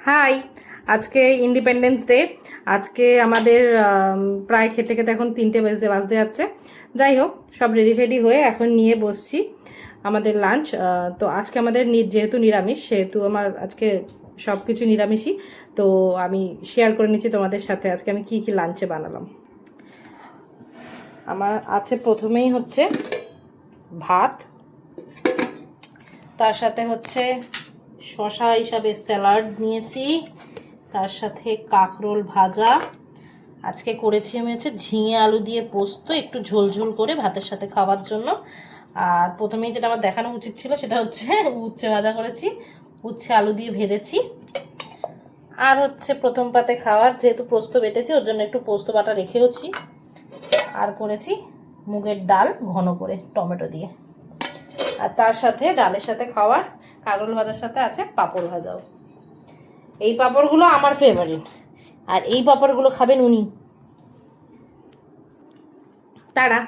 High, আজকে independence day. আজকে আমাদের প্রায় খেতে খেতে এখন 3টে বাজতে যাচ্ছে। যাই হোক, সব রেডি রেডি হয়ে এখন নিয়ে বসছি আমাদের লাঞ্চ। তো আজকে আমাদের যেহেতু নিরামিষ, সেহেতু আমার আজকে সব কিছু নিরামিষই। তো আমি শেয়ার করে নিচ্ছি তোমাদের সাথে আজকে আমি কি কি লাঞ্চে বানালাম। আমার আছে প্রথমেই হচ্ছে ভাত, তার সাথে হচ্ছে শশা হিসাবে স্যালাড নিয়েছি, তার সাথে কাঁকরোল ভাজা। আজকে করেছি আমি হচ্ছে ঝিঙে আলু দিয়ে পোস্ত, একটু ঝোল করে ভাতের সাথে খাওয়ার জন্য। আর প্রথমেই যেটা আমার দেখানো উচিত ছিল সেটা হচ্ছে উচ্ছে ভাজা করেছি, উচ্ছে আলু দিয়ে ভেজেছি। আর হচ্ছে প্রথম পাতে খাওয়ার, যেহেতু পোস্ত বেটেছি ওর জন্য একটু পোস্ত বাটা রেখেওছি। আর করেছি মুগের ডাল ঘন করে টমেটো দিয়ে। আর তার সাথে ডালের সাথে খাওয়ার কাঁকরোল ভাজার সাথে আছে পাঁপড় ভাজাও। এই পাঁপড়গুলো আমার ফেভারিট, আর এই পাঁপড়গুলো খাবেন উনি। তারা